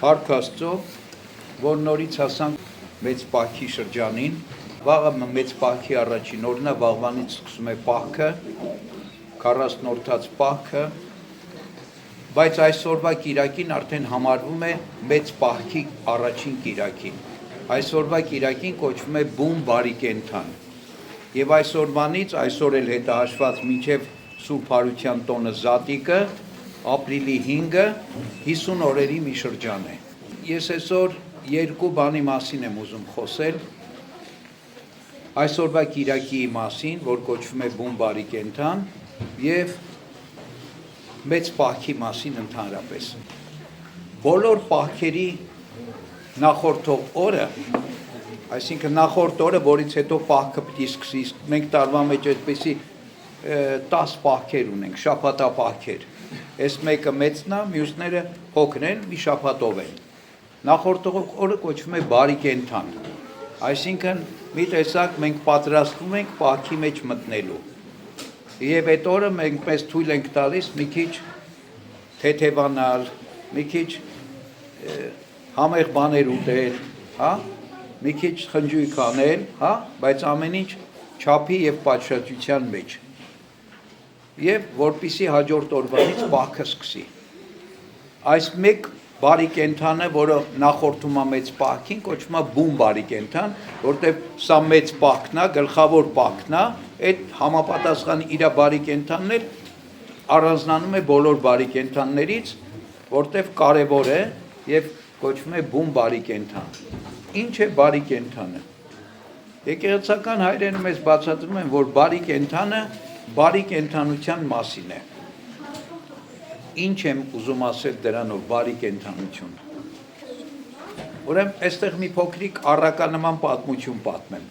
Հարկ Աստծո, որ նորից հասանք մեծ պահքի շրջանին, վաղը մեծ պահքի առաջին օրն է, վաղվանից սկսում է պահքը, 40-օրթաց պահքը, բայց այսօրվա կիրակին արդեն համարվում է մեծ պահքի առաջին կիրակին։ Այսօրվա կիրակին կոչվում է բուն բարի կենդան։ Եվ այսօրվանից, այսօր էլ հետահաշված մինչև Սուրբ Հարության տոնը Զատիկը, ապրիլի 5-ը 50 օրերի մի շրջան է։ Ես այսօր երկու բանի մասին եմ ուզում խոսել։ Այսօրվա կիրակի մասին, որ կոչվում է բուն բարի կենդան, եւ մեծ պահքի մասին ընդհանրապես։ Բոլոր պահքերի նախորդող օրը, այսինքն նախորդ օրը, որից հետո պահքը պիտի սկսի, մենք տարվա մեջ այդպիսի 10 պահքեր ունենք, շաբաթապահքեր։ Այս մեկը մեծն է, մյուսները փոքր են, մի շաբաթով են։ Նախորդող օրը կոչվում է բարի կենդան։ Այսինքն մի տեսակ մենք պատրաստվում ենք պահքի մեջ մտնելու։ Եվ այդ օրը մենք մեզ թույլ ենք տալիս մի քիչ թեթևանալ, մի քիչ համեղ բաներ ուտել, հա, մի քիչ խնջույք անել, հա, բայց ամեն ինչ չափի եւ պատշաճության մեջ։ Եվ որպիսի հաջորդ օրվանից պահքը սկսի։ Այս մեկ բարի կենդանը, որը նախորդում է մեծ պահքին, կոչվում է բուն բարի կենդան, որտեղ սա մեծ պահքն է, գլխավոր պահքն է, այդ համապատասխան իր բարի կենդանն էլ առանձնանում է բոլոր բարի կենդաններից, որտեղ կարևոր է եւ կոչվում է բուն բարի կենդան։ Ինչ է բարի կենդանը։ Եկեղեցական հայրերը մեզ բացատրում են, որ բարի կենդանը բարի կենդանության մասին է։ Ինչ եմ ուզում ասել դրանով բարի կենդանություն։ Ուրեմն այստեղ մի փոքրիկ առականման պատմություն պատմեմ։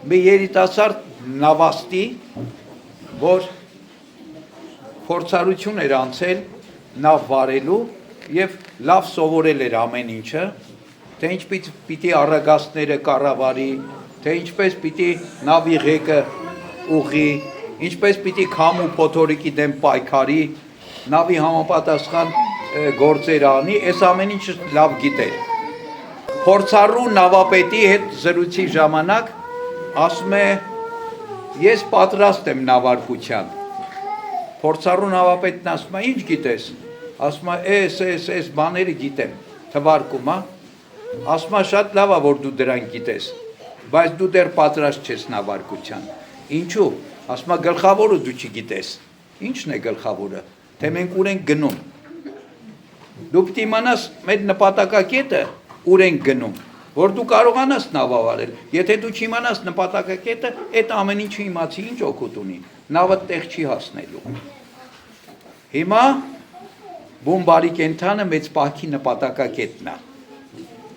Մի երիտասարդ նավաստի, որ փորձառություն էր անցել նավ վարելու եւ լավ սովորել էր ամեն ինչը, թե ինչպես պիտի առագաստները կառավարի, թե ինչպես պիտի նավի ղեկը ուղի, ինչպես պիտի քամու փոթորիկի դեմ պայքարի, նավի համապատասխան գործեր անի, այս ամեն ինչը լավ գիտեր։ Փորձառու նավապետի հետ զրույցի ժամանակ ասում է. ես պատրաստ եմ նավարկության։ Փորձառու նավապետն ասում է. ինչ գիտես։ Ասում է. այս բաները գիտեմ, թվարկում, հա։ Ասում է. շատ լավ է, որ դու դրանք գիտես, բայց դու դեռ պատրաստ չես նավարկության։ Ինչու։ Ասում է. գլխավորը դու չգիտես։ Ինչն է գլխավորը, թե մենք ուր ենք գնում։ Դու պիտի իմանաս մեր նպատակակետը ուր ենք գնում, որ դու կարողանաս նավավարել։ Եթե դու չիմանաս նպատակակետը, այդ ամեն ինչը իմացի ինչ օգուտ ունի։ Նավը տեղ չի հասնելու։ Հիմա բուն բարի կենդանը մեծ պահքի նպատակակետն է։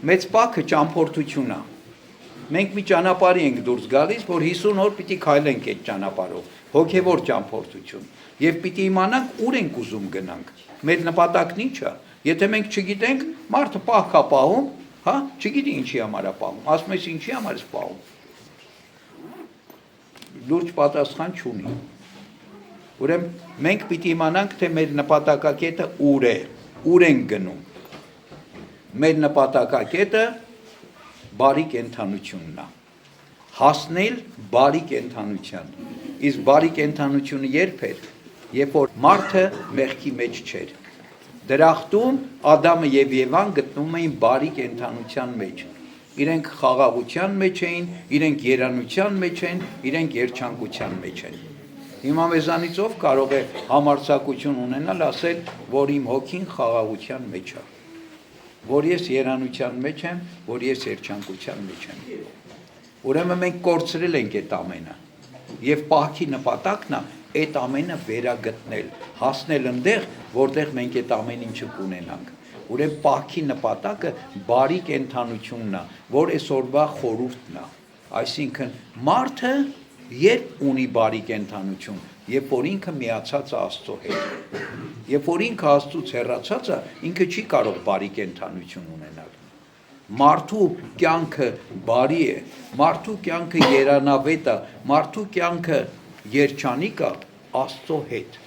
Մեծ պահքը ճամփորդություն է։ Մենք մի ճանապարհի ենք դուրս գալիս, որ 50 օր պիտի քայլենք այդ ճանապարհով, հոգևոր ճամփորդություն, եւ պիտի իմանանք ուր ենք ուզում գնանք։ Մեր նպատակն ի՞նչ է։ Եթե մենք չգիտենք, մարդը պահքա պահում, հա, չգիտի ինչի համար է պահում, ասում ես ինչի համար ես պահում։ Լուրջ պատասխան չունի։ Ուրեմն մենք պիտի իմանանք, թե մեր նպատակակետը ուր է, ուր ենք գնում։ Մեր նպատակակետը բարի կենդանությունն է, հասնել բարի կենդանության։ Իսկ բարի կենդանությունը երբ էր, երբ որ մարդը մեղքի մեջ չէր։ Դրախտում Ադամը եւ Եվան գտնվում էին բարի կենդանության մեջ։ Իրենք խաղաղության մեջ էին, իրենք երանության մեջ են, իրենք երջանկության մեջ են։ Հիմա մեզանից ով կարող է համարձակություն ունենալ ասել, որ իմ հոգին խաղաղության մեջ է, որ ես երանության մեջ եմ, որ ես երջանկության մեջ եմ։ Ուրեմն մենք կորցրել ենք այդ ամենը։ Եվ պահքի նպատակն է այդ ամենը վերագտնել, հասնել այնտեղ, որտեղ մենք այդ ամեն ինչը կունենանք։ Ուրեմն պահքի նպատակը բարի կենդանությունն է, որ այսօրվա խորհուրդն է։ Այսինքն մարդը երբ ունի բարի կենդանություն, երբ որ ինքը միացած է Աստծո հետ։ Երբ որ ինքը Աստծուց հեռացած է, ինքը չի կարող բարի կենդանություն ունենալ։ Մարդու կյանքը բարի է, մարդու կյանքը երանավետ է, մարդու կյանքը երջանիկ է Աստծո հետ։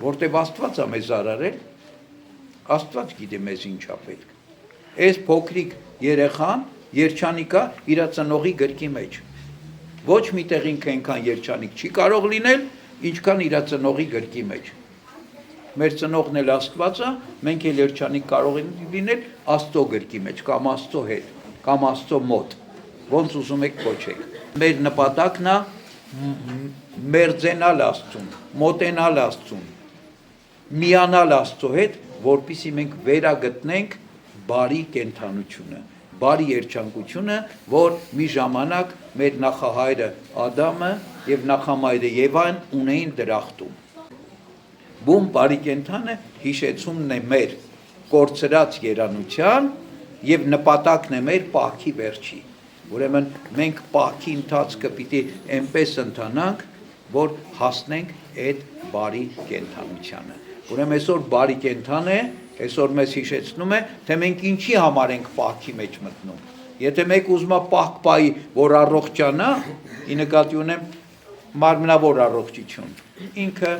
Որտեւ Աստված է մեզ արարել, Աստված գիտի մեզ ինչա պետք։ Այս փոքրիկ երեխան երջանիկա իր ծնողի գրկի մեջ։ Ոչ մի տեղ ինքը այնքան երջանիկ չի կարող լինել, ինչքան իր ծնողի գրկի մեջ։ Մեր ծնողն էլ Աստված է, մենք էլ երջանիկ կարող ենք լինել Աստծո գրկի մեջ, կամ Աստծո հետ, կամ Աստծո մոտ, ոնց ուզում եք կոչեք։ Մեր նպատակն է մերձենալ Աստծուն, մոտենալ Աստծուն, միանալ Աստծո հետ, որպեսզի մենք վերագտնենք բարի կենդանությունը, բարի երջանկությունը, որ մի ժամանակ մեր նախահայրը Ադամը եւ նախամայրը Եվան ունեին դրախտում։ Բուն բարի կենդանը հիշեցումն է մեր կորցրած երանության եւ նպատակն է մեր պահքի վերջի։ Ուրեմն մենք պահքի ընթացքը պիտի այնպես ընթանանք, որ հասնենք այդ բարի կենդանությանը։ Ուրեմն այսօր բարի կենդան է, այսօր մեզ հիշեցնում է, թե մենք ինչի համար ենք պահքի մեջ մտնում։ Եթե մեկ ուզում է պահք պահի, որ առողջանա, ի նկատի ունեմ մարմնավոր առողջություն, ինքը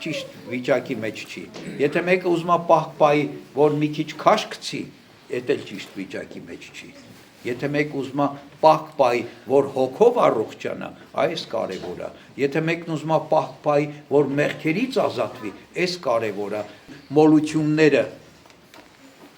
ճիշտ վիճակի մեջ չի։ Եթե մեկը ուզում է պահք պահի, որ մի քիչ քաշ գցի, դա էլ ճիշտ վիճակի մեջ չի։ Եթե մեկը ուզում է պահք պահի, որ հոգով առողջանա, այս կարևոր է։ Եթե մեկն ուզում է պահք պահի, որ մեղքերից ազատվի, այս կարևոր է։ Մոլությունները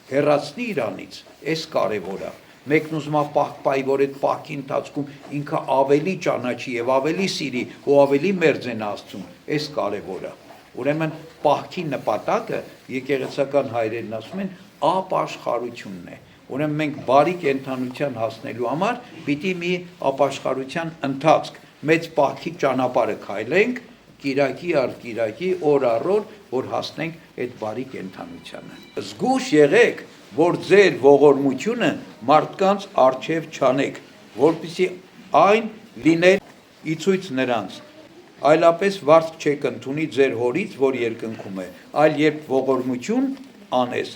հեռացնի իրանից, այս կարևոր է։ Մեկն ուզում է պահք պահի, որ այդ պահքի ընթացքում ինքը ավելի ճանաչի եւ ավելի սիրի ու ավելի մերձենա Աստծուն, այս կարևոր է։ Ուրեմն պահքի նպատակը եկեղեցական հայրերն ասում են ապաշխարությունն է։ Ուրեմն մենք բարի կենդանության հասնելու համար պիտի մի ապաշխարության ընթացք, մեծ պահքի ճանապարհը քայլենք, կիրակի առ կիրակի, օր առ օր, որ հասնենք այդ բարի կենդանությանը։ Զգուշ եղեք, որ ձեր ողորմությունը մարդկանց առջև չանեք, որպեսզի այն լիներ իցույց նրանց, այլապես վարձք չեք ընդունի ձեր հորից, որ երկնքում է, այլ երբ ողորմություն անես,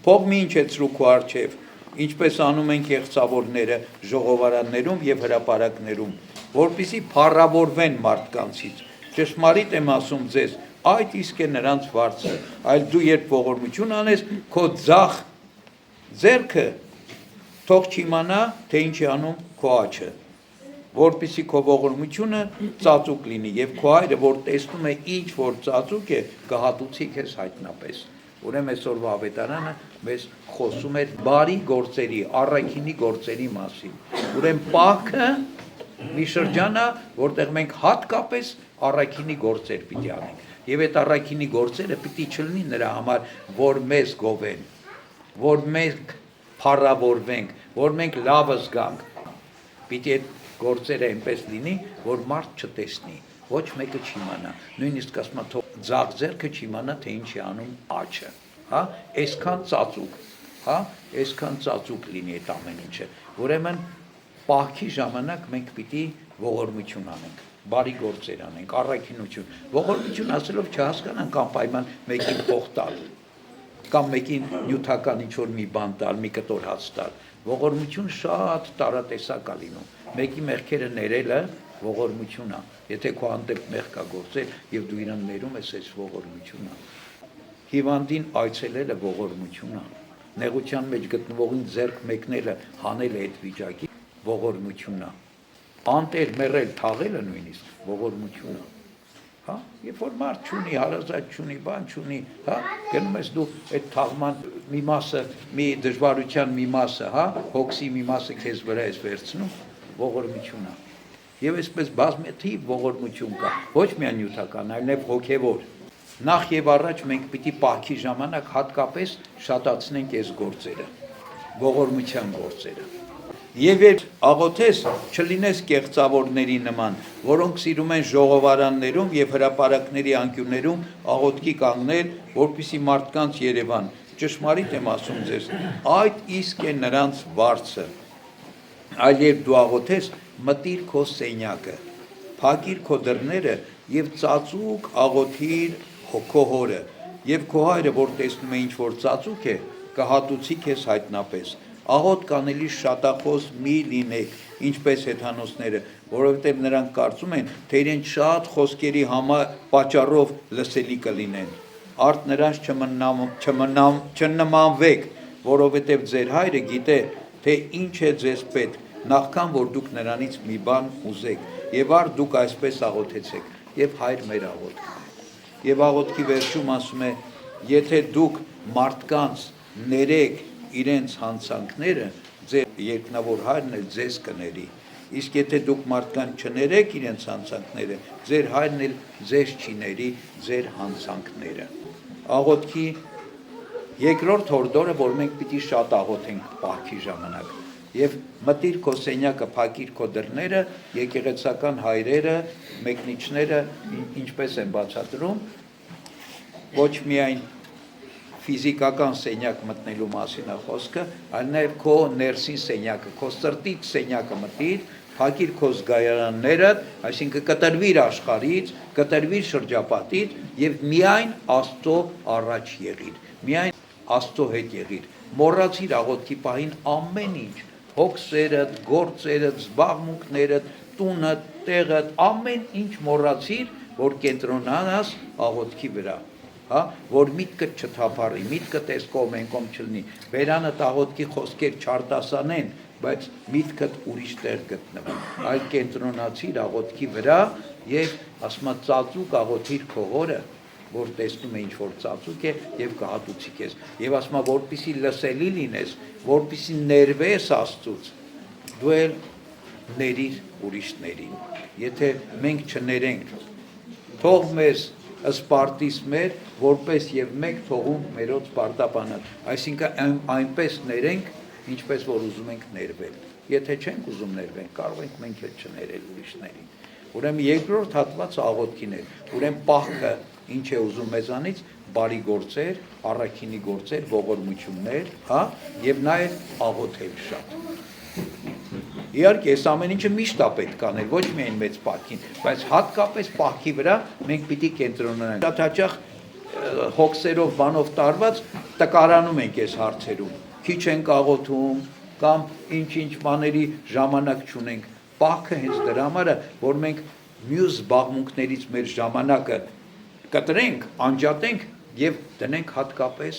փող մի ընչեցրու քո առջև, ինչպես անում են կեղծավորները ժողովարաններում եւ հրապարակներում, որպեսզի փառավորվեն մարդկանցից։ Ճշմարիտ եմ ասում ձեզ, այդ իսկ է նրանց վարձը, այլ դու երբ ողորմություն անես, քո ձախ ձեռքը թող չիմանա, թե ինչ է անում քո աջը, որպեսզի քո ողորմությունը ծածուկ լինի եւ քո հայրը, որ տեսնում է ինչ որ ծածուկ է, կհատուցի քեզ հայտնապես։ Ուրեմն այսօրվա ավետարանը մեզ խոսում է բարի գործերի, առաքինի գործերի մասին։ Ուրեմն պահքը մի շրջան է, որտեղ մենք հատկապես առաքինի գործեր պիտի անենք։ Եվ այդ առաքինի գործերը պիտի չլինի նրա համար, որ մեզ գովեն, որ մենք փառավորվենք, որ մենք լավը զգանք։ Պիտի այդ գործերը այնպես լինի, որ մարդ չտեսնի, ոչ մեկը չիմանա, նույնիսկ ասում թող ձախ ձեռքը չիմանա, թե ինչ է անում աջը, հա, այսքան ծածուկ, հա, այսքան ծածուկ լինի այդ ամեն ինչը։ Ուրեմն պահքի ժամանակ մենք պիտի ողորմություն անենք, բարի գործեր անենք, առաքինություն։ Ողորմություն ասելով չհասկանանք անպայման մեկին փող տալ, կամ մեկին նյութական ինչ-որ մի բան տալ, մի կտոր հաց տալ։ Ողորմություն շատ տարատեսակ է լինում։ Մեկի մեղքերը ներելը ողորմություն է։ Եթե քո հանդեպ մեղք կա գործել եւ դու իրան ներում ես, այս ողորմություն է։ Հիվանդին այցելելը ողորմություն է։ Նեղության մեջ գտնվողին ձեռք մեկնելը, հանելը այդ վիճակի ողորմություն է։ Անտեր մեռել, թաղելը նույնիսկ ողորմություն է։ Հա, երբ որ մարդ չունի, հարազատ չունի, բան չունի, հա, գնում ես դու այդ թաղման մի մասը, մի դժվարության մի մասը, հա, հոգսի մի մասը քեզ վրա ես վերցնում, ողորմություն է։ Եվ այսպես բազմաթիվ ողորմություն կա, ոչ միայն նյութական, այլև հոգևոր։ Նախ եւ առաջ մենք պիտի պահքի ժամանակ հատկապես շատացնենք այս գործերը, ողորմության գործերը։ Եվ երբ աղոթես, չլինես կեղծավորների նման, որոնք սիրում են ժողովարաններում եւ հրապարակների անկյուններում աղոթքի կանգնել, որպեսզի մարդկանց Երևան, ճշմարիտ եմ ասում ձեզ, այդ իսկ է նրանց վարձը։ Այլ երբ դու աղոթես, մտիր քո սենյակը, փակիր քո դռները եւ ծածուկ աղոթիր քո հորը, եւ քո հայրը, որ տեսնում է ինչ որ ծածուկ է, կհատուցի քեզ հայտնապես։ Աղոթք անելիս շատախոս մի լինեք, ինչպես հեթանոսները, որովհետև նրանք կարծում են, թե իրենց շատ խոսքերի պատճառով լսելի կլինեն։ արդ նրանց չնմանվեք, որովհետև ձեր հայրը գիտե, թե ինչ է ձեզ պետք, նախքան որ դուք նրանից մի բան ուզեք, եւ արդ դուք այսպես աղոթեցեք, եւ հայր մեր աղոթքն է։ Եվ աղոթքի վերջում ասում է, եթե դուք մարդկանց ներեք իրենց հանցանքները, ձեր երկնավոր հայրն էլ ձեզ կների։ Իսկ եթե դուք մարդկանց չներեք իրենց հանցանքները, ձեր հայրն էլ ձեզ չի ների ձեր հանցանքները։ Աղոթքի երկրորդ հորդորը, որ մենք պիտի շատ աղոթենք պահքի ժամանակ, եւ մտիր քո սենյակը, փակիր քո դռները, եկեղեցական հայրերը, մեկնիչները ինչպես են բացատրում, ոչ միայն ֆիզիկական սենյակ մտնելու մասին է խոսքը, այլ նաև քո ներսին սենյակը, քո սրտի սենյակը մտիր, փակիր քո զգայարանները, այսինքն կտրվիր աշխարհից, կտրվիր շրջապատից եւ միայն Աստծո առաջ եղիր, միայն Աստծո հետ եղիր, մոռացիր աղոթքի պահին ամեն ինչ, հոգսերդ, գործերդ, զբաղմունքներդ, տունդ, տեղդ, ամեն ինչ մոռացիր, որ կենտրոնանաս աղոթքի վրա, հա, որ միտքդ չթափառի, միտքդ այս կողմ այն կողմ չլինի, բերանդ աղոթքի խոսքեր չարտասանեն, բայց միտքդ ուրիշ տեղ գտնվի, այլ կենտրոնացիր աղոթքի վրա եւ ասма ծածուկ աղոթիր քո հորը, որ տեսնում է ինչ որ ծածուկ է եւ կհատուցի քեզ, եւ ասма որպիսի լսելի լինես, որպիսի ներվես Աստծուց, դու էլ ներիր ուրիշներին, եթե մենք չներենք, թող մեզ սպարտիս մեր, որպես եւ մեկ թողում մերոց պարտապանը, այսինքն այնպես ներենք, ինչպես որ ուզում ենք ներվել, եթե չենք ուզում ներվել, կարող ենք մենք էլ չներել ուրիշներին, ուրեմն երկրորդ հատվածը աղոթքին է, ուրեմն պահքը ինչ է ուզում մեզանից, բարի գործեր, առաքինի գործեր, ողորմություններ, հա, եւ նաեւ աղոթել շատ։ Իհարկե, այս ամեն ինչը միշտ է պետք անել, ոչ միայն մեծ պահքին, բայց հատկապես պահքի վրա մենք պիտի կենտրոնանանք։ Շատ հաճախ հոգսերով բանով տարված տկարանում ենք այս հարցերում, քիչ ենք աղոթում կամ ինչ-ինչ բաների ժամանակ չունենք։ Պահքը հենց դրա համար է, որ մենք մյուս զբաղմունքներից մեր ժամանակը կտրենք, անջատենք եւ դնենք հատկապես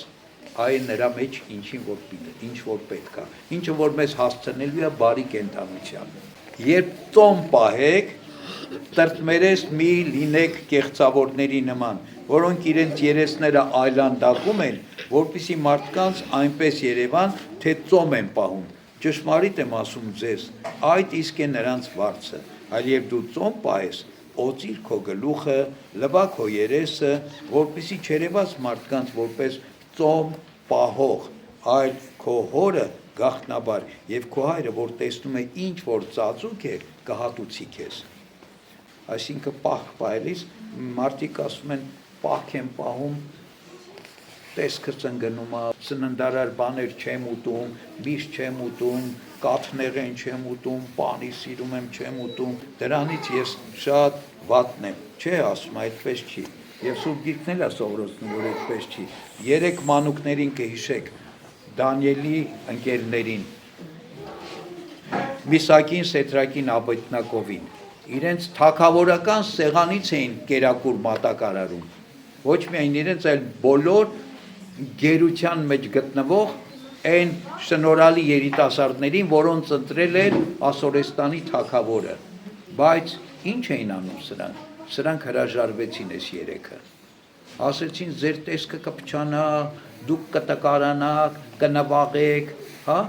այն նրա մեջ ինչ որ պետք է, ինչը որ մեզ հասցնելու է բարի կենթանության։ Երբ ծոմ պահեք, տրտմերես մի լինեք կեղծավորների նման, որոնք իրենց երեսները այլանդակում են, որպեսզի մարդկանց այնպես երևան, թե ծոմ են պահում։ Ճշմարիտ եմ ասում ձեզ, այդ իսկ է նրանց վարձը, այլ երբ դու ծոմ պահես, օծիր քո գլուխը, լվա քո երեսը, որպեսզի չերևաս մարդկանց որպես ծոմ պահող, այլ քո հորը գաղտնաբար եւ քո հայրը, որ տեսնում է ինչ որ ծածուկ է, կհատուցի քեզ։ Այսինքն պահք պահելիս մարդիկ ասում են պահք են պահում, տեսքը ծնգնում է, սննդարար բաներ չեմ ուտում, միշտ չեմ ուտում, կաթնեղեն չեմ ուտում, պանի սիրում եմ չեմ ուտում, դրանից ես շատ վատն եմ, չէ ասում, այդպես չի։ Եվ Սուրբ Գիրքն էլ է սովորեցնում, որ այդպես չի։ 3 մանուկներին կհիշեք, Դանիելի ընկերներին, Միսակին, Սեդրակին, Աբեդնագովին, իրենց թագավորական սեղանից էին կերակուր մատակարարում, ոչ միայն իրենց, այլ բոլոր գերության մեջ գտնվող այն շնորհալի երիտասարդներին, որոնց ընտրել էր Ասորեստանի թագավորը, բայց ինչ էին անում սրանք, սրանք հրաժարվեցին այս 3-ը, ասեցին ձեր տեսքը կփչանա, դուք կտկարանաք, կնվաղեք, հա,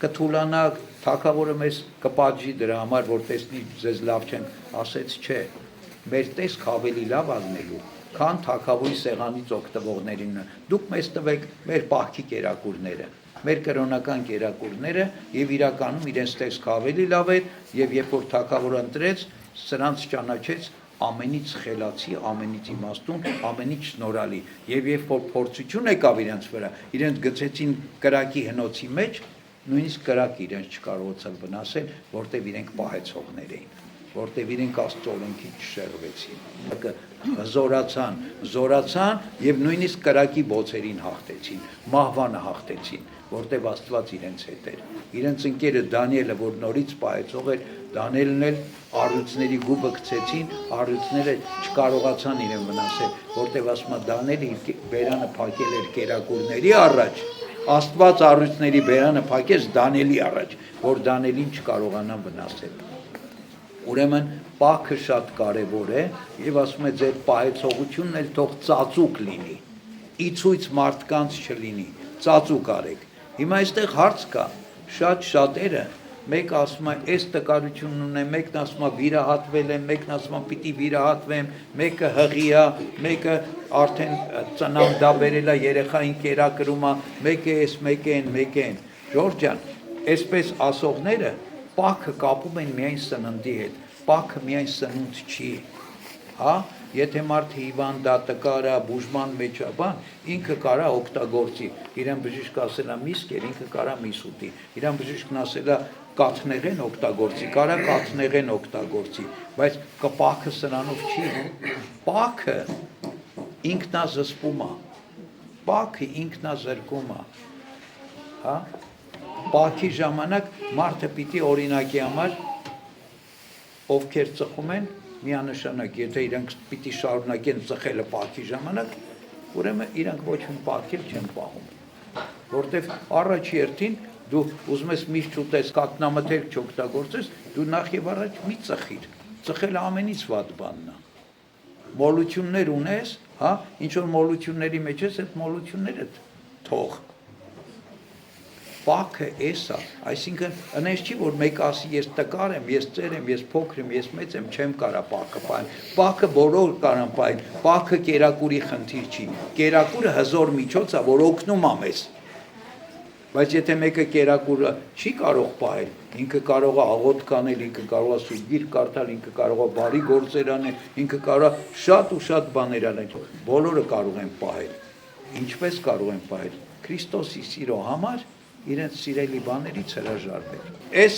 կթուլանաք, թագավորը մեզ կպատժի դրա համար, որ տեսնի ձեզ լավ չեն, ասեց չէ, մեր տեսք ավելի լավ ալնելու, քան թագավորի սեղանից օգտվողներին, դուք մեզ տվեք մեր պահքի կերակուրները, մեր կրոնական կերակուրները եւ իրականում իրենց տեսք ավելի լավ էր եւ երբ որ թագավորը ընտրեց, սրանց ճանաչեց ամենից խելացի, ամենից իմաստուն, ամենից շնորհալի եւ երբ որ փորձություն եկավ իրենց վրա, իրենց գցեցին կրակի հնոցի մեջ, նույնիսկ կրակը իրենց չկարողացավ վնասել, որտեղ իրենք պահեցողներ էին, որտեղ իրենք Աստծո օրենքից չշեղվեցին։ զորացան եւ նույնիսկ կրակի բոցերին հաղթեցին, մահվանը հաղթեցին, որտեւ Աստված իրենց հետ էր։ Իրենց ընկերը Դանիելը, որ նորից պահեցող էր, Դանիելն էլ առյուծների գուբը գցեցին, առյուծները չկարողացան իրեն վնասել, որտեւ ասում է Դանիելը իր բերանը փակել էր կերակուրների առաջ, Աստված առյուծների բերանը փակեց Դանիելի առաջ, որ Դանիելին չկարողանան վնասել։ Ուրեմն պահքը շատ կարևոր է եւ ասում է ձեր պահեցողությունն էլ թող ծածուկ լինի, իցույց մարդկանց չլինի, ծածուկ արեք։ Հիմա այստեղ հարց կա, շատ շատերը մեկը ասում է այս տկարությունն ունեմ, մեկն ասում է վիրահատվել եմ, մեկն ասում է պիտի վիրահատվեմ, մեկը հղի է, մեկը արդեն ծնանդա բերել է, երեխային կերակրում է, մեկը էս, մեկը այն։ Ժորժ ջան, այսպես ասողները պահքը կապում են միայն սննդի հետ, պահքը միայն սնունդ չի, հա, եթե մարդը հիվանդ է, տկար է, բուժման մեջ է, բան, ինքը կարա օգտագործի, իրեն բժիշկը ասել է միս կեր, ինքը կարա միս ուտի, իրեն բժիշկն ասել է կաթնեղեն օգտագործի, կարա կաթնեղեն օգտագործի, բայց պահքը սրանով չի, պահքը ինքնազսպում է, պահքը ինքնազրկում է, հա, պահքի ժամանակ մարդը պիտի օրինակի համար ովքեր ծխում են միանշանակ, եթե իրանք պիտի շարունակեն ծխելը պահքի ժամանակ, ուրեմն իրանք ոչ մի պահքել չեն պահում, որտեվ առաջի երթին դու ուզում ես միշտ ուտես, կաթնամթերք չօգտագործես, դու նախ եւ առաջ մի ծխիր, ծխելը ամենից վատ բանն է, մոլություններ ունես, հա, ինչ որ մոլությունների մեջ ես, այդ մոլությունները թող, պահքը էս է, այսինքն ընես չի, որ մեկ ասի ես տկար եմ, ես ծեր եմ, ես փոքր եմ, ես մեծ եմ, չեմ կարա պահքը պահել, պահքը բոլոր կարան պահել, պահքը կերակուրի խնդիր չի, կերակուրը հզոր միջոց է, որ օգնում է մեզ, բայց եթե մեկը կերակուրը չի կարող պահել, ինքը կարող է աղոտ կանել, ինքը կարող է սուրբ կարդալ, ինքը կարող է բարի գործեր անել, ինքը կարող է շատ ու շատ բաներ անել, բոլորը կարող են պահել, ինչպես կարող են պահել, Քրիստոսի սիրո համար իրենց սիրելի բաներից հրաժարվել։ Այս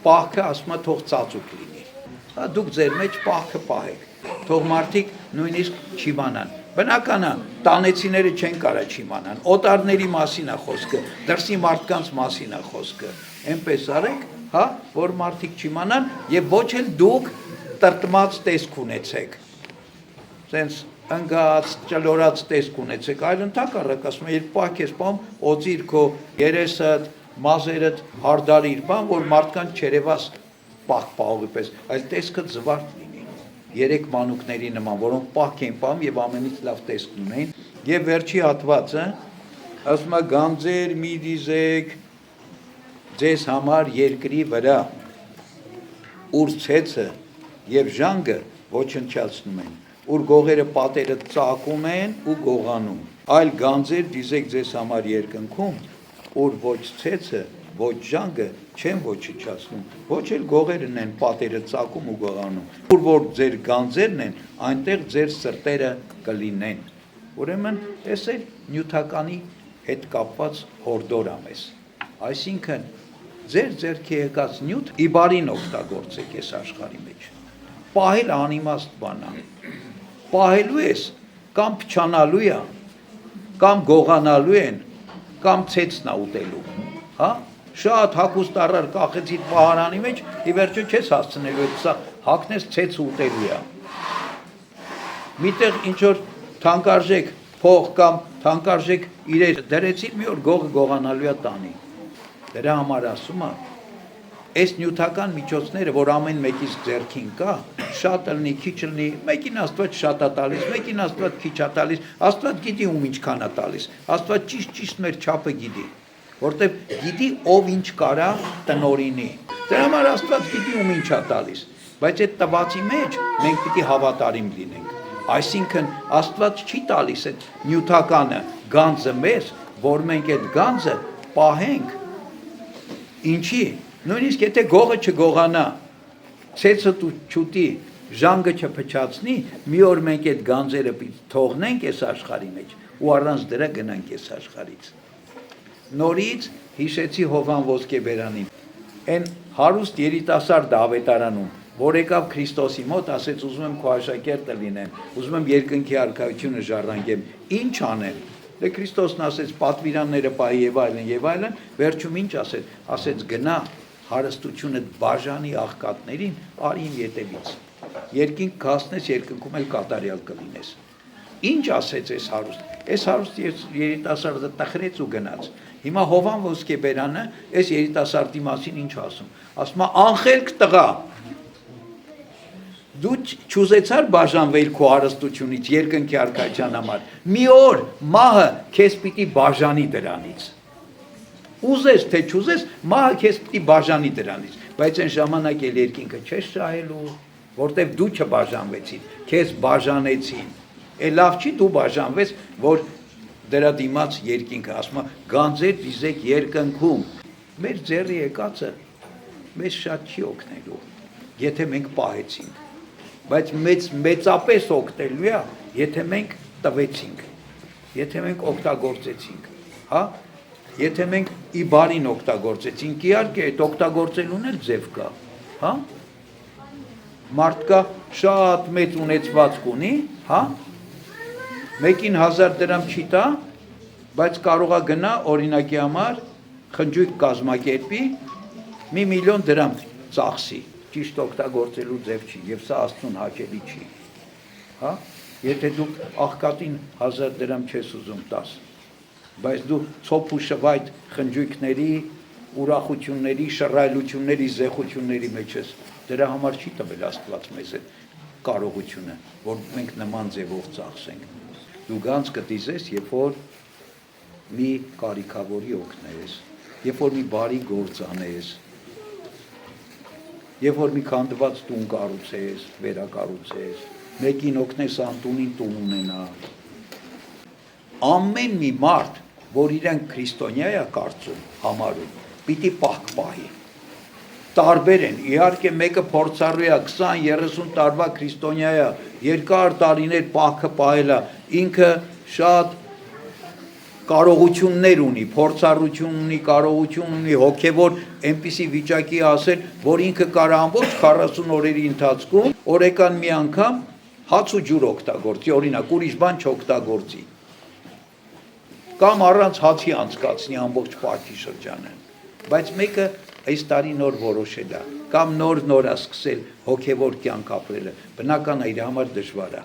պահքը ասում է թող ծածուկ լինի։ Դուք ձեր մեջ պահքը պահեք։ Թող մարդիկ նույնիսկ չիմանան։ Բնական է, տանեցիները չեն կարա չիմանան։ Օտարների մասին է խոսքը, դրսի մարդկանց մասին է խոսքը։ Էնպես արեք, հա, որ մարդիկ չիմանան եւ ոչ էլ դուք տրտմած տեսք ունեցեք։ Սենց ընկած, ճլորած տեսք ունեցեք, այլ ընդհակառակ ասում է, երբ պահք ես պահում, օծիր քո երեսդ, մազերդ հարդարիր, բան, որ մարդկանց չերևաս պահողի պես, այլ տեսքը զվարթ լինի։ Երեք մանուկների նման, որոնք պահք են պահում եւ ամենից լավ տեսք ունեն։ Եվ վերջի հատվածը ասում է գանձեր մի դիզեք ձեզ համար երկրի վրա, ուր ցեցը եւ ժանգը ոչնչացնում են, ուր գողերը պատերը ծակում են ու գողանում, այլ գանձեր դիզեք ձեզ համար երկնքում, ուր ոչ ցեցը, ոչ ժանգը չեն ոչնչացնում, ոչ էլ գողերն են պատերը ծակում ու գողանում, ուր որ ձեր գանձերն են, այնտեղ ձեր սրտերը կլինեն։ Ուրեմն, այս էլ նյութականի հետ կապված հորդոր է մեզ։ Այսինքն, ձեր ձեռքի եկած նյութ ի բարին օգտագործեք այս աշխարհի մեջ։ Պահել անիմաստ բան է։ Պահելու ես, կամ փչանալու է, կամ գողանալու են, կամ ցեցն է ուտելու, հա? Շատ հագուստ առար կախեցիր պահարանի մեջ, ի վերջո չես հասցնելու, սա հագնես ցեցը ուտելու է։ Միտեղ ինչ որ թանկարժեք փող կամ թանկարժեք իրեր դրեցիր, մի օր գողը գողանալու է տանի։ Դրա համար ասում է, այս նյութական միջոցները, որ ամեն մեկից ձեռքին կա, շատ լինի, քիչ լինի, մեկին Աստված շատ է տալիս, մեկին Աստված քիչ է տալիս, Աստված գիտի ում ինչքան է տալիս, Աստված ճիշտ մեր չափը գիտի, որտեվ գիտի ով ինչ կարա տնորինի։ Դրա համար Աստված գիտի ում ինչ է տալիս, բայց այդ տվածի մեջ մենք պիտի հավատարիմ լինենք։ Այսինքն Աստված չի տալիս այդ նյութականը գանձը մեզ, որ մենք այդ գանձը պահենք։ Ինչի՞։ Նույնիսկ եթե գողը չգողանա, ցեցը չուտի, ժանգը չփչացնի, մի օր մենք այդ գանձերը թողնենք այս աշխարհի մեջ ու առանց դրա գնանք այս աշխարհից։ Նորից հիշեցի Հովան Ոսկեբերանին, այն հարուստ երիտասարդ ավետարանում, որ եկավ Քրիստոսի մոտ, ասեց ուզում եմ քո աշակերտը լինեմ, ուզում եմ երկնքի արքայությունը ժառանգեմ, ինչ անեմ։ Դե Քրիստոսն ասեց պատվիրանները պահի եւ այլն, վերջում ինչ ասեց, ասեց գնա հարստությունը բաժանի աղքատներին, արի իմ ետևից։ Երկինք կհասնես, երկնքում էլ կատարյալ կլինես։ Ինչ ասեց այս հարուստ երիտասարդը տխրեց ու գնաց։ Հիմա Հովան Ոսկեբերանը այս երիտասարդի մասին ինչ ասում։ Ասում է անխելք տղա։ Դու չուզեցար բաժանվել քո հարստությունից երկնքի արքայության համար։ Մի օր մահը քեզ պիտի բաժանի դրանից։ Ուզես թե չուզես, մահը քեզ պիտի բաժանի դրանից, բայց այն ժամանակ էլ երկինքը չես շահելու, որտեվ դու չբաժանվեցին, քեզ բաժանեցին։ Է լավ չի դու բաժանվես, որ դրա դիմաց երկինքը ասում է գանձեր դիզեք երկնքում։ Մեր ձեռի եկածը մեզ շատ չի օգնելու, եթե մենք պահեցինք, բայց մեծապես օգնելու է, եթե մենք տվեցինք, եթե մենք օգտագործեցինք, հա։ Եթե մենք ի բարին օգտագործեցինք, իհարկե այդ օգտագործելուն էլ ձև կա, հա։ Մարդ կա շատ մեծ ունեցվածք ունի, հա։ Մեկին 1000 դրամ չի տա, բայց կարող է գնա օրինակի համար խնջույք կազմակերպի, 1 միլիոն դրամ ծախսի, ճիշտ օգտագործելու ձև չի, եւ սա Աստծուն հաճելի չի, հա։ Եթե դու աղքատին 1000 դրամ չես ուզում տաս, բայց դու ցոփ ու շվայտ խնջույքների, ուրախությունների, շռայլությունների, զեղությունների մեջ ես, դրա համար չի տվել Աստված մեզ այդ կարողությունը, որ մենք նման ձևով ծախսենք։ Դու գանց կտիզես, երբ որ մի կարիքավորի օգնես, երբ որ մի բարի գործ անես, երբ որ մի քանդված տուն կառուցես, վերակառուցես, մեկին օգնես անտունին տուն ունենա։ Ամեն մի մարդ, որ իրեն քրիստոնյա է կարծում, համարում, պիտի պահք պահի։ Տարբեր են, իհարկե մեկը փորձառու է, 20-30 տարվա քրիստոնյա է, երկար տարիներ պահքը պահել է, ինքը շատ կարողություններ ունի, փորձառություն ունի, կարողություն ունի, հոգևոր այնպիսի վիճակի ասել, որ ինքը կարա ամբողջ 40 օրերի ընթացքում օրեկան մի անգամ հաց ու ջուր օգտագործի, օրինակ ուրիշ բան չօգտագործի, կամ առանց հացի անցկացնի ամբողջ պահքի շրջանը, բայց մեկը այս տարի նոր որոշել է, կամ նոր է սկսել հոգևոր կյանք ապրելը, բնական է իր համար դժվար է,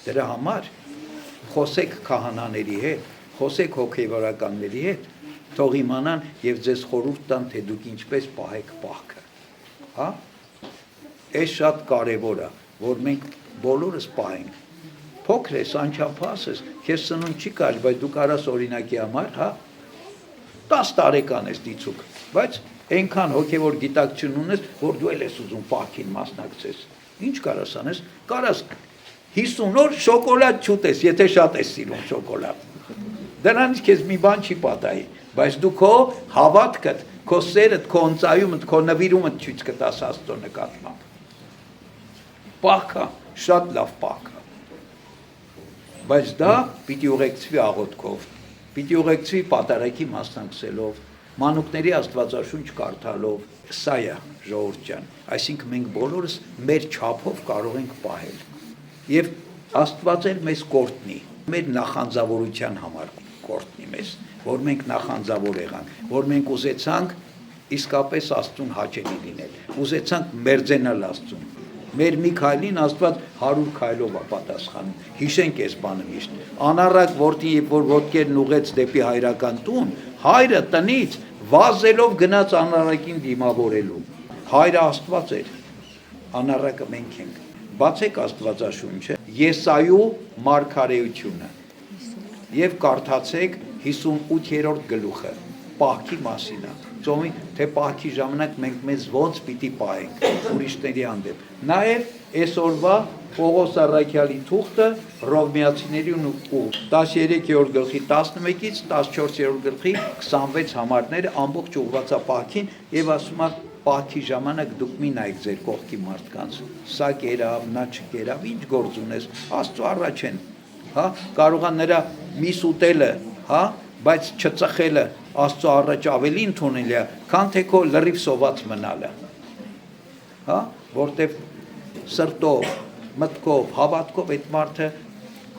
դրա համար խոսեք քահանաների հետ, խոսեք հոգևորականների հետ, թող իմանան եւ ձեզ խորհուրդ տան, թե դուք ինչպես պահեք պահքը, հա, այս շատ կարևոր է, որ մենք բոլորս պահենք, փոքր ես, անչափահաս ես, քեզ սնունդ չի կարելի, բայց դու կարաս օրինակի համար, հա, 10 տարեկան ես դիցուկ, բայց այնքան հոգևոր գիտակցություն ունես, որ դու էլ ես ուզում պահքին մասնակցես, ինչ կարաս անես, կարաս 50 օր շոկոլադ չուտես, եթե շատ ես սիրում շոկոլադ, դրանից քեզ մի բան չի պատահի, բայց դու քո հավատքդ, քո սերդ, քո ընծայումդ, քո նվիրումդ ցույց կտաս Աստծո նկատմամբ, պահքը, շատ լավ պահքը, բայց դա պիտի ուղեկցվի աղոթքով, պիտի ուղեկցվի պատարագի մասնակցելով, մանուկների Աստվածաշունչ կարդալով, սա է ժողովուրդ ջան, այսինքն մենք բոլորս մեր չափով կարող ենք պահել, եւ Աստված էլ մեզ կորտնի, մեր նախանձավորության համար կորտնի մեզ, որ մենք նախանձավոր եղանք, որ մենք ուզեցանք իսկապես Աստծուն հաճելի լինել, ուզեցանք մերձենալ Աստծուն, մեր մի քայլին Աստված 100 քայլով է պատասխանում, հիշենք այս բանը միշտ, անառակ որդին երբ որ ոտքերն ուղեց դեպի հայրական տուն, հայրը տնից վազելով գնաց անառակին դիմավորելու, հայրը Աստված էր, անառակը մենք ենք, բացեք Աստվածաշունչը, Եսայու մարգարեությունը եւ կարդացեք 58-րդ գլուխը, պահքի մասին է, ծոմի, թե պահքի ժամանակ մենք մեզ ոնց պիտի պահենք ուրիշների հանդեպ, նաեւ այսօրվա Պողոս առաքյալի թուղթը Հռոմեացիների ու 13-րդ գլխի 11-ից 14-րդ գլխի 26 համարները ամբողջ ուղղված է պահքին եւ ասում է պահքի ժամանակ դուք մի նայեք ձեր կողքի մարդկանց, սա կերավ, նա չկերավ, ինչ գործ ունես, Աստծո առաջ են, հա, կարող է նրա միս ուտելը, հա, բայց չծխելը Աստծո առաջ ավելի ընդունելի է, քան թե քո լրիվ սոված մնալը։ հա, որտեվ սրտով, մտքով, հավատքով այդ մարդը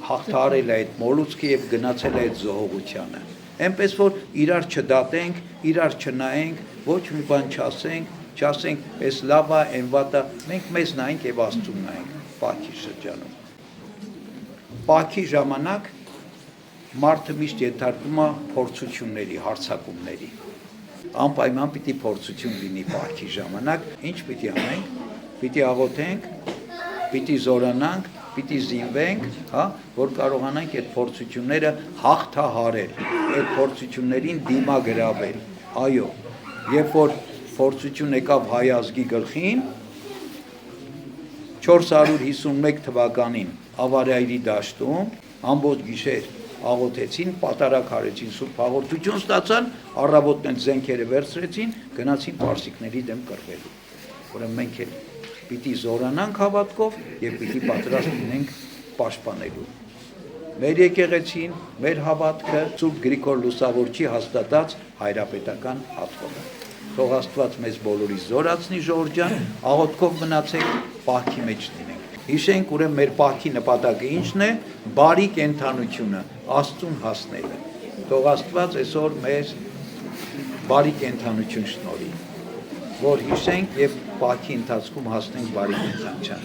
հաղթարել է այդ մոլուցքը եւ գնացել է այդ զոհողությանը։ Այնպես որ իրար չդատենք, իրար չնայենք, ոչ մի բան չասենք, այս լավ է, այն վատ է, մենք մեզ նայենք եւ Աստծուն նայենք Պաքի շրջանում։ Պաքի ժամանակ մարդը միշտ ենթարկվում է փորձությունների, հարձակումների։ Անպայման պիտի փորձություն լինի Պաքի ժամանակ, ինչ պիտի անենք, պիտի աղոթենք, պիտի զորանանք, պիտի զինվենք, հա, որ կարողանանք այդ փորձությունները հաղթահարել, այդ փորձություններին դիմագրավել։ Այո, երբ որ փորձություն եկավ հայ ազգի գլխին 451 թվականին Ավարայրի դաշտում ամբողջ գիշեր աղոթեցին, պատարագ արեցին, սուրբ հաղորդություն ստացան, առավոտն զենքերը վերցրեցին, գնացին պարսիկների դեմ կռվելու։ Ուրեմն մենք էլ պիտի զորանանք հավատքով եւ պիտի պատրաստ լինենք պաշտպանելու։ Մեր եկեղեցին, մեր հավատքը Սուրբ Գրիգոր Լուսավորչի հաստատած հայրապետական աթոռը։ Թող Աստված մեզ բոլորիս զորացնի, Ժողովուրդ ջան, աղոթքով մնացեք, պահքի մեջ լինենք։ Հիշենք ուրեմն մեր պահքի նպատակը ինչն է, բարի կենթանությունը, Աստծուն հասնելը։ Թող Աստված այսօր մեզ բարի կենթանություն շնորհի, որ հիշենք եւ պահքի ընթացքում հասնենք բարի կենթանության։